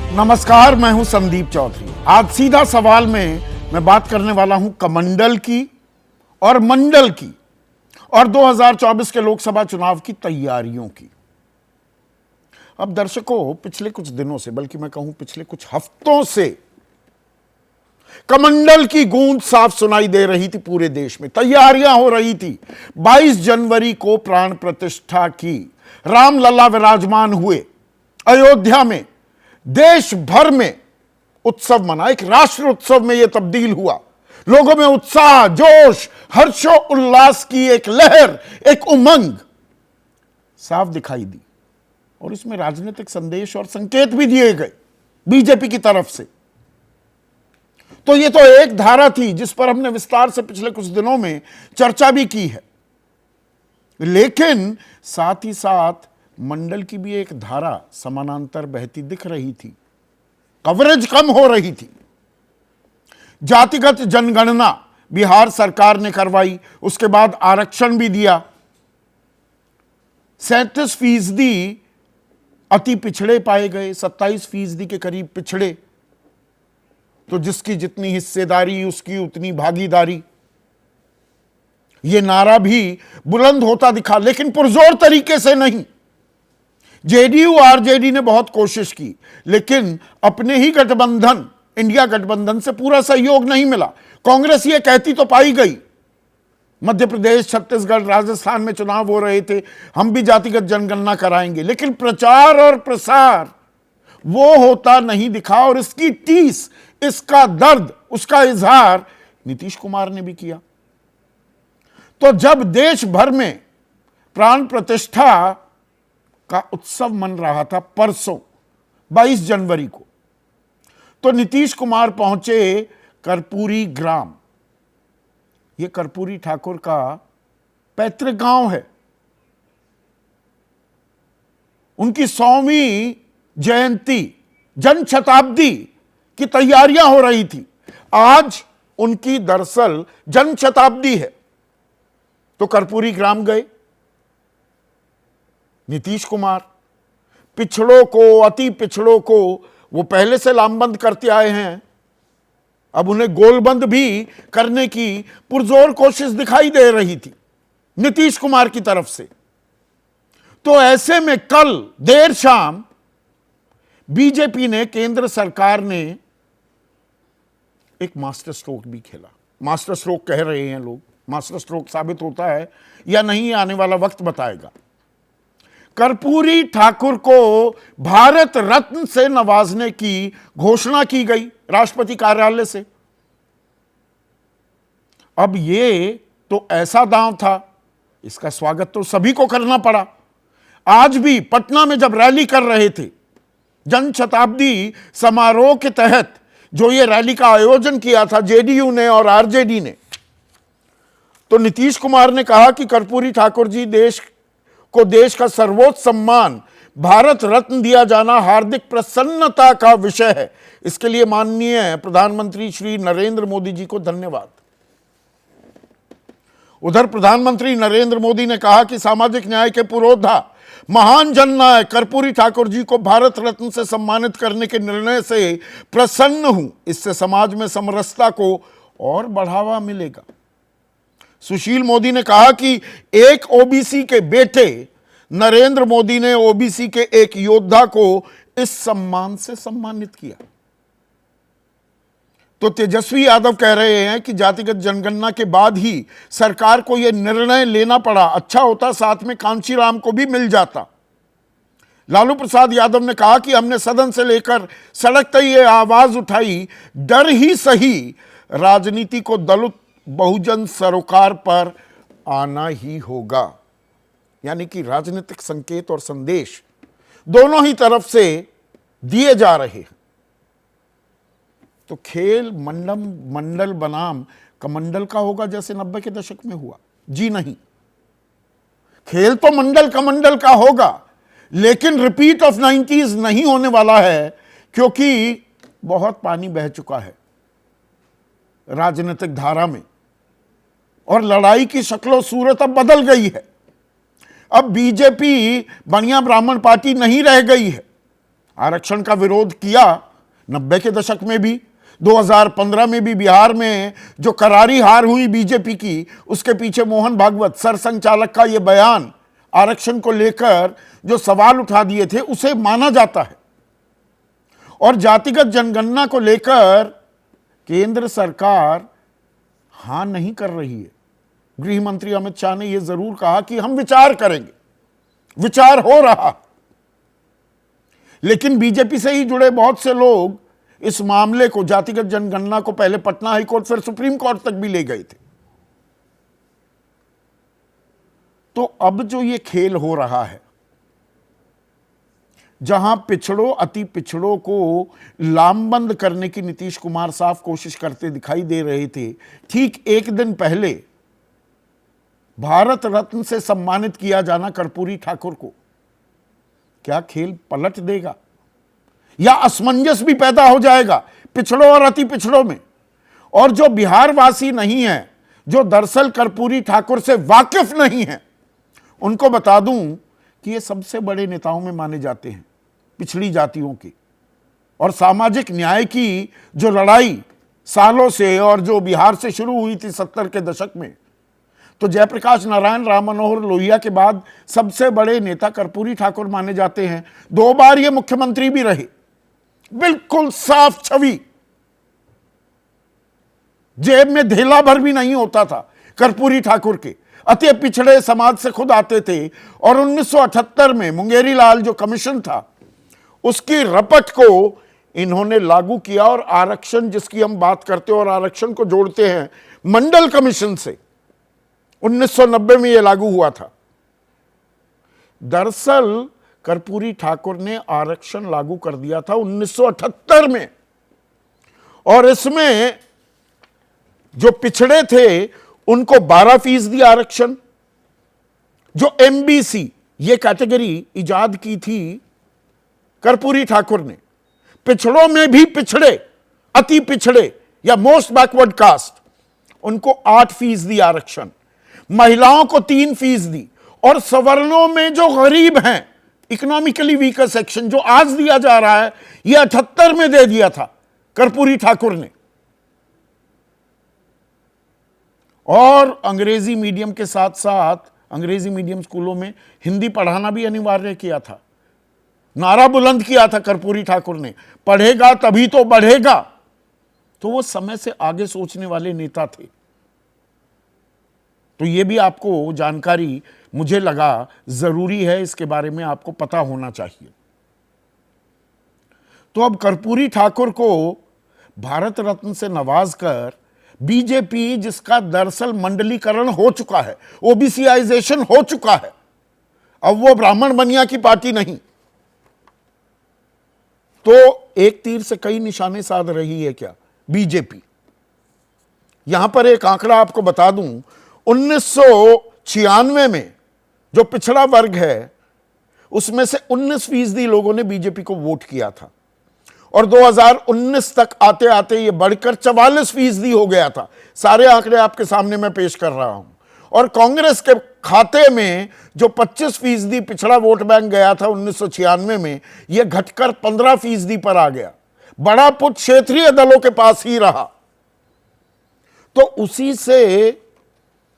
नमस्कार, मैं हूं संदीप चौधरी। आज सीधा सवाल में मैं बात करने वाला हूं कमंडल की और मंडल की और 2024 के लोकसभा चुनाव की तैयारियों की। अब दर्शकों, पिछले कुछ दिनों से, बल्कि मैं कहूं पिछले कुछ हफ्तों से कमंडल की गूंज साफ सुनाई दे रही थी। पूरे देश में तैयारियां हो रही थी। 22 जनवरी को प्राण प्रतिष्ठा की, रामलला विराजमान हुए अयोध्या में, देश भर में उत्सव मना, एक राष्ट्र उत्सव में यह तब्दील हुआ। लोगों में उत्साह, जोश, हर्षो उल्लास की एक लहर, एक उमंग साफ दिखाई दी और इसमें राजनीतिक संदेश और संकेत भी दिए गए बीजेपी की तरफ से। तो यह तो एक धारा थी जिस पर हमने विस्तार से पिछले कुछ दिनों में चर्चा भी की है, लेकिन साथ ही साथ मंडल की भी एक धारा समानांतर बहती दिख रही थी। कवरेज कम हो रही थी। जातिगत जनगणना बिहार सरकार ने करवाई, उसके बाद आरक्षण भी दिया। 37% अति पिछड़े पाए गए, 27% के करीब पिछड़े। तो जिसकी जितनी हिस्सेदारी उसकी उतनी भागीदारी, यह नारा भी बुलंद होता दिखा, लेकिन पुरजोर तरीके से नहीं। जेडीयू आरजेडी ने बहुत कोशिश की, लेकिन अपने ही गठबंधन इंडिया गठबंधन से पूरा सहयोग नहीं मिला। कांग्रेस ये कहती तो पाई गई, मध्य प्रदेश, छत्तीसगढ़, राजस्थान में चुनाव हो रहे थे, हम भी जातिगत जनगणना कराएंगे, लेकिन प्रचार और प्रसार वो होता नहीं दिखा। और इसकी टीस, इसका दर्द, उसका इजहार नीतीश कुमार ने भी किया। तो जब देश भर में प्राण प्रतिष्ठा का उत्सव मन रहा था परसों 22 जनवरी को, तो नीतीश कुमार पहुंचे कर्पूरी ग्राम। यह कर्पूरी ठाकुर का पैतृक गांव है। उनकी 100वीं जयंती, जन शताब्दी की तैयारियां हो रही थी। आज उनकी दरअसल जन शताब्दी है। तो कर्पूरी ग्राम गए नीतीश कुमार। पिछड़ों को, अति पिछड़ों को वो पहले से लामबंद करते आए हैं, अब उन्हें गोलबंद भी करने की पुरजोर कोशिश दिखाई दे रही थी नीतीश कुमार की तरफ से। तो ऐसे में कल देर शाम बीजेपी ने, केंद्र सरकार ने एक मास्टर स्ट्रोक भी खेला। मास्टर स्ट्रोक कह रहे हैं लोग, मास्टर स्ट्रोक साबित होता है या नहीं, आने वाला वक्त बताएगा। कर्पूरी ठाकुर को भारत रत्न से नवाजने की घोषणा की गई राष्ट्रपति कार्यालय से। अब ये तो ऐसा दांव था, इसका स्वागत तो सभी को करना पड़ा। आज भी पटना में जब रैली कर रहे थे, जन शताब्दी समारोह के तहत जो ये रैली का आयोजन किया था जेडीयू ने और आरजेडी ने, तो नीतीश कुमार ने कहा कि कर्पूरी ठाकुर जी देश का सर्वोच्च सम्मान भारत रत्न दिया जाना हार्दिक प्रसन्नता का विषय है। इसके लिए माननीय प्रधानमंत्री श्री नरेंद्र मोदी जी को धन्यवाद। उधर प्रधानमंत्री नरेंद्र मोदी ने कहा कि सामाजिक न्याय के पुरोधा, महान जननायक कर्पूरी ठाकुर जी को भारत रत्न से सम्मानित करने के निर्णय से प्रसन्न हूं। इससे समाज में समरसता को और बढ़ावा मिलेगा। सुशील मोदी ने कहा कि एक ओबीसी के बेटे नरेंद्र मोदी ने ओबीसी के एक योद्धा को इस सम्मान से सम्मानित किया। तो तेजस्वी यादव कह रहे हैं कि जातिगत जनगणना के बाद ही सरकार को यह निर्णय लेना पड़ा, अच्छा होता साथ में कांशीराम को भी मिल जाता। लालू प्रसाद यादव ने कहा कि हमने सदन से लेकर सड़क तक ये आवाज उठाई, डर ही सही, राजनीति को दलित बहुजन सरोकार पर आना ही होगा। यानी कि राजनीतिक संकेत और संदेश दोनों ही तरफ से दिए जा रहे हैं। तो खेल मंडल बनाम कमंडल का होगा जैसे 90 के दशक में हुआ? जी नहीं, खेल तो मंडल कमंडल का होगा, लेकिन रिपीट ऑफ 90s नहीं होने वाला है, क्योंकि बहुत पानी बह चुका है राजनीतिक धारा में और लड़ाई की शक्ल सूरत अब बदल गई है। अब बीजेपी बनिया ब्राह्मण पार्टी नहीं रह गई है। आरक्षण का विरोध किया 90 के दशक में भी, 2015 में भी। बिहार में जो करारी हार हुई बीजेपी की, उसके पीछे मोहन भागवत सरसंघचालक का यह बयान आरक्षण को लेकर जो सवाल उठा दिए थे, उसे माना जाता है। और जातिगत जनगणना को लेकर केंद्र सरकार हां नहीं कर रही है। गृह मंत्री अमित शाह ने यह जरूर कहा कि हम विचार करेंगे, विचार हो रहा। लेकिन बीजेपी से ही जुड़े बहुत से लोग इस मामले को, जातिगत जनगणना को, पहले पटना हाईकोर्ट फिर सुप्रीम कोर्ट तक भी ले गए थे। तो अब जो ये खेल हो रहा है, जहां पिछड़ों, अति पिछड़ों को लामबंद करने की नीतीश कुमार साफ कोशिश करते दिखाई दे रहे थे, ठीक एक दिन पहले भारत रत्न से सम्मानित किया जाना कर्पूरी ठाकुर को क्या खेल पलट देगा, या असमंजस भी पैदा हो जाएगा पिछड़ों और अति पिछड़ों में? और जो बिहार वासी नहीं है, जो दरअसल कर्पूरी ठाकुर से वाकिफ नहीं है, उनको बता दूं कि ये सबसे बड़े नेताओं में माने जाते हैं पिछड़ी जातियों की। और सामाजिक न्याय की जो लड़ाई सालों से, और जो बिहार से शुरू हुई थी 70 के दशक में, तो जयप्रकाश नारायण, राम मनोहर लोहिया के बाद सबसे बड़े नेता कर्पूरी ठाकुर माने जाते हैं। 2 बार ये मुख्यमंत्री भी रहे। बिल्कुल साफ छवि, जेब में धेला भर भी नहीं होता था कर्पूरी ठाकुर के। अति पिछड़े समाज से खुद आते थे। और 1978 में मुंगेरी लाल जो कमीशन था, उसकी रपट को इन्होंने लागू किया। और आरक्षण जिसकी हम बात करते हैं और आरक्षण को जोड़ते हैं मंडल कमीशन से, 1990 में यह लागू हुआ था। दरअसल कर्पूरी ठाकुर ने आरक्षण लागू कर दिया था 1978 में। और इसमें जो पिछड़े थे उनको 12% आरक्षण, जो एमबीसी ये कैटेगरी इजाद की थी कर्पूरी ठाकुर ने, पिछड़ों में भी पिछड़े, अति पिछड़े या मोस्ट बैकवर्ड कास्ट, उनको 8% आरक्षण, महिलाओं को 3%, और सवर्णों में जो गरीब हैं, इकोनॉमिकली वीकर सेक्शन, जो आज दिया जा रहा है, यह 78 में दे दिया था कर्पूरी ठाकुर ने। और अंग्रेजी मीडियम के साथ साथ अंग्रेजी मीडियम स्कूलों में हिंदी पढ़ाना भी अनिवार्य किया था। नारा बुलंद किया था कर्पूरी ठाकुर ने, पढ़ेगा तभी तो बढ़ेगा। तो वो समय से आगे सोचने वाले नेता थे। तो ये भी आपको जानकारी मुझे लगा जरूरी है, इसके बारे में आपको पता होना चाहिए। तो अब कर्पूरी ठाकुर को भारत रत्न से नवाजकर बीजेपी, जिसका दरअसल मंडलीकरण हो चुका है, ओबीसीआइजेशन हो चुका है, अब वो ब्राह्मण बनिया की पार्टी नहीं, तो एक तीर से कई निशाने साध रही है क्या बीजेपी? यहां पर एक आंकड़ा आपको बता दूं, 1996 में जो पिछड़ा वर्ग है उसमें से 19% लोगों ने बीजेपी को वोट किया था। और 2019 तक आते आते ये बढ़कर 44% हो गया था। सारे आंकड़े आपके सामने मैं पेश कर रहा हूं। और कांग्रेस के खाते में जो 25% पिछड़ा वोट बैंक गया था 1996 में, यह घटकर 15% पर आ गया। बड़ा पुट क्षेत्रीय दलों के पास ही रहा। तो उसी से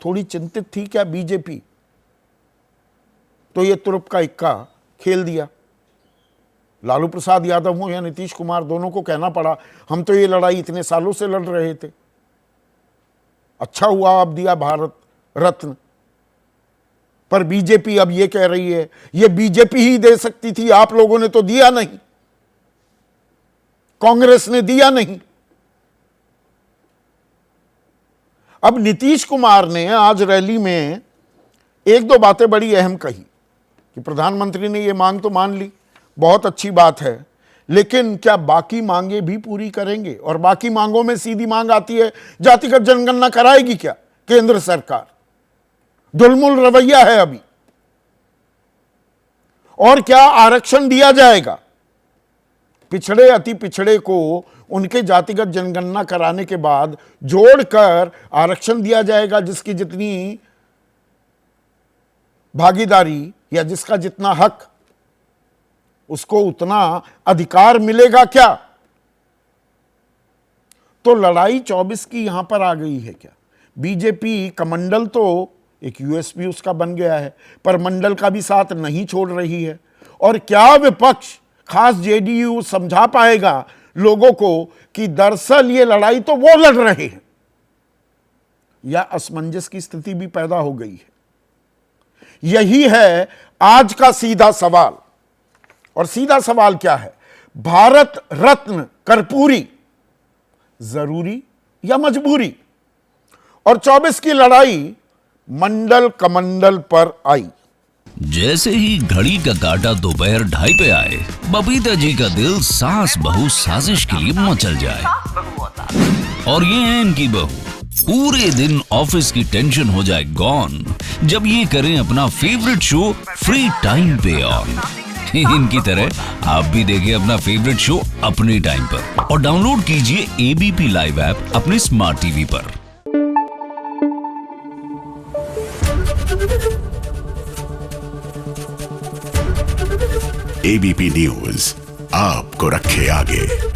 थोड़ी चिंतित थी क्या बीजेपी? तो ये तुरुप का इक्का खेल दिया। लालू प्रसाद यादव हो या नीतीश कुमार, दोनों को कहना पड़ा हम तो ये लड़ाई इतने सालों से लड़ रहे थे, अच्छा हुआ अब दिया भारत रत्न। पर बीजेपी अब ये कह रही है ये बीजेपी ही दे सकती थी, आप लोगों ने तो दिया नहीं, कांग्रेस ने दिया नहीं। अब नीतीश कुमार ने आज रैली में एक दो बातें बड़ी अहम कही कि प्रधानमंत्री ने ये मांग तो मान ली, बहुत अच्छी बात है, लेकिन क्या बाकी मांगे भी पूरी करेंगे? और बाकी मांगों में सीधी मांग आती है जातिगत जनगणना कराएगी क्या केंद्र सरकार? ढुलमुल रवैया है अभी। और क्या आरक्षण दिया जाएगा? पिछड़े अति पिछड़े को उनके जातिगत जनगणना कराने के बाद जोड़कर आरक्षण दिया जाएगा, जिसकी जितनी भागीदारी या जिसका जितना हक उसको उतना अधिकार मिलेगा क्या? तो लड़ाई 24 की यहां पर आ गई है क्या? बीजेपी कमंडल तो एक यूएसपी उसका बन गया है, पर मंडल का भी साथ नहीं छोड़ रही है। और क्या विपक्ष, खास जेडीयू, समझा पाएगा लोगों को कि दरअसल ये लड़ाई तो वो लड़ रहे हैं? या असमंजस की स्थिति भी पैदा हो गई है? यही है आज का सीधा सवाल। और सीधा सवाल क्या है? भारत रत्न कर्पूरी जरूरी या मजबूरी? और 24 की लड़ाई मंडल कमंडल पर आई। जैसे ही घड़ी का काटा दोपहर 2:30 पे आए, बबीता जी का दिल सास बहू साजिश के लिए मचल जाए। और ये है इनकी बहू, पूरे दिन ऑफिस की टेंशन हो जाए गॉन जब ये करें अपना फेवरेट शो फ्री टाइम पे ऑन। इनकी तरह आप भी देखिए अपना फेवरेट शो अपने टाइम पर और डाउनलोड कीजिए एबीपी लाइव ऐप अपने स्मार्ट टीवी पर। एबीपी न्यूज आपको रखे आगे।